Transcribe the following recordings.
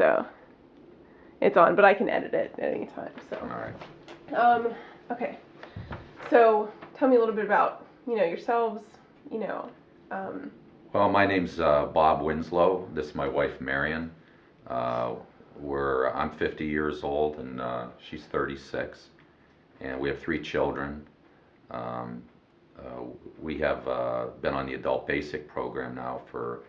so it's on, but I can edit it at any time. So. All right. Okay. So tell me a little bit about yourselves. You know. Well, my name's Bob Winslow. This is my wife Marion. I'm 50 years old and she's 36, and we have 3 children. Um, we have been on the Adult Basic program now for,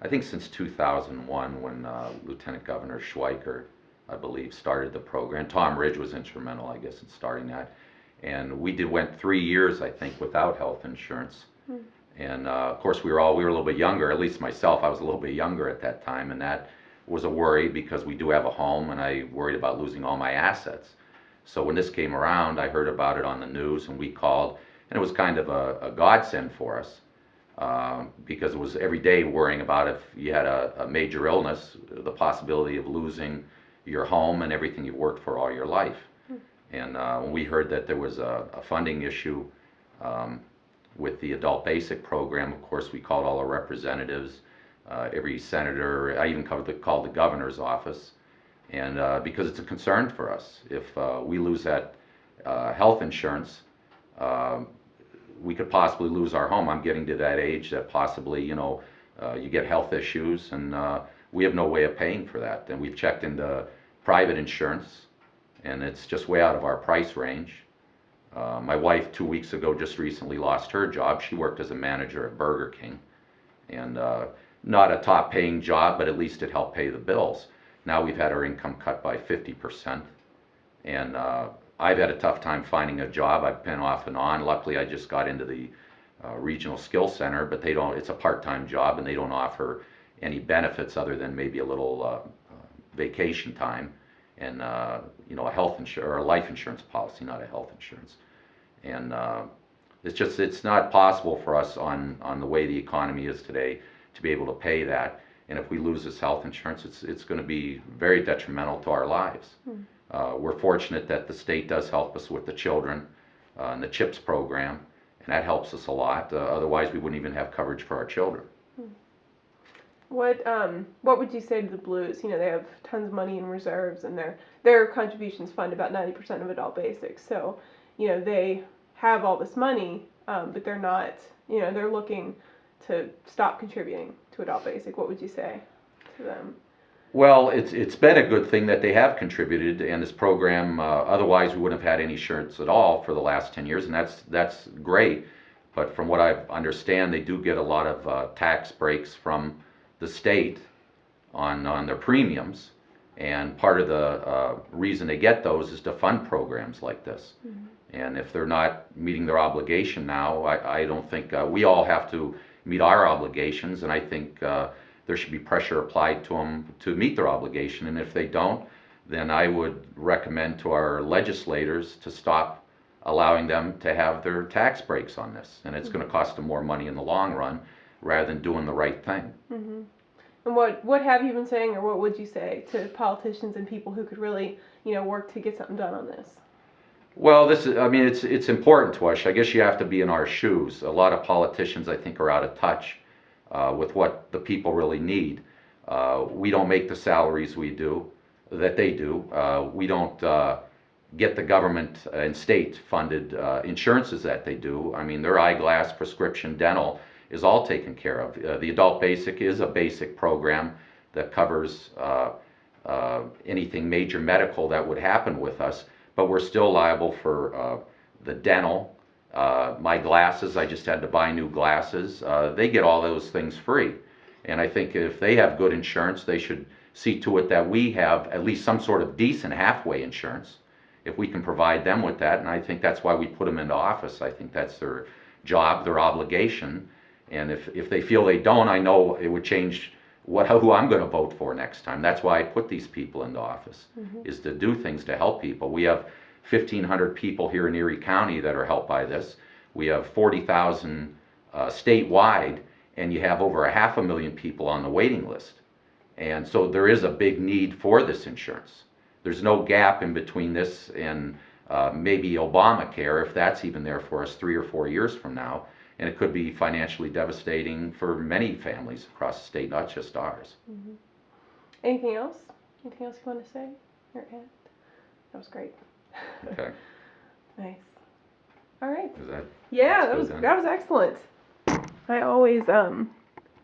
I think, since 2001, when Lieutenant Governor Schweiker, I believe, started the program. Tom Ridge was instrumental, I guess, in starting that. And went 3 years, I think, without health insurance. And of course, we were a little bit younger. At least myself, I was a little bit younger at that time, and that was a worry because we do have a home, and I worried about losing all my assets. So when this came around, I heard about it on the news, and we called, and it was kind of a godsend for us, because it was every day worrying about if you had a major illness, the possibility of losing your home and everything you worked for all your life. And when we heard that there was a funding issue with the Adult Basic program, of course, we called all our representatives, every senator. I even called the governor's office, and because it's a concern for us. If we lose that health insurance, we could possibly lose our home. I'm getting to that age that possibly, you get health issues, and we have no way of paying for that. And we've checked into private insurance, and it's just way out of our price range. My wife 2 weeks ago just recently lost her job. She worked as a manager at Burger King, and not a top paying job, but at least it helped pay the bills. Now we've had our income cut by 50%, and I've had a tough time finding a job. I've been off and on. Luckily, I just got into the Regional Skill Center, but it's a part-time job, and they don't offer any benefits other than maybe a little vacation time and a health insurance or a life insurance policy, not a health insurance. And it's not possible for us on the way the economy is today to be able to pay that. And if we lose this health insurance, it's going to be very detrimental to our lives. We're fortunate that the state does help us with the children and the CHIPS program, and that helps us a lot. Otherwise, we wouldn't even have coverage for our children. What would you say to the Blues? They have tons of money in reserves, and their contributions fund about 90% of Adult Basic. So, they have all this money, but they're not. They're looking to stop contributing to Adult Basic. What would you say to them? Well, it's been a good thing that they have contributed, and this program. Otherwise, we wouldn't have had any insurance at all for the last 10 years, and that's great. But from what I understand, they do get a lot of tax breaks from the state on their premiums, and part of the reason they get those is to fund programs like this. And if they're not meeting their obligation now, I don't think we all have to meet our obligations, and I think there should be pressure applied to them to meet their obligation. And if they don't, then I would recommend to our legislators to stop allowing them to have their tax breaks on this, and it's going to cost them more money in the long run rather than doing the right thing. And what have you been saying, or what would you say to politicians and people who could really, work to get something done on this? Well, it's important to us. I guess you have to be in our shoes. A lot of politicians, I think, are out of touch with what the people really need. We don't make the salaries that they do. We don't get the government and state funded insurances that they do. I mean, their eyeglass, prescription, dental is all taken care of. The Adult Basic is a basic program that covers anything major medical that would happen with us, but we're still liable for the dental. My glasses, I just had to buy new glasses. They get all those things free. And I think if they have good insurance, they should see to it that we have at least some sort of decent halfway insurance, if we can provide them with that. And I think that's why we put them into office. I think that's their job, their obligation. And if they feel they don't, I know it would change who I'm going to vote for next time. That's why I put these people into office, is to do things to help people. We have 1,500 people here in Erie County that are helped by this. We have 40,000 statewide, and you have over 500,000 people on the waiting list. And so there is a big need for this insurance. There's no gap in between this and maybe Obamacare, if that's even there for us 3 or 4 years from now. And it could be financially devastating for many families across the state, not just ours. Anything else? Anything else you want to say? Or add? That was great. Okay. Nice. All right. Is that? Yeah, that's good then? that was excellent. I always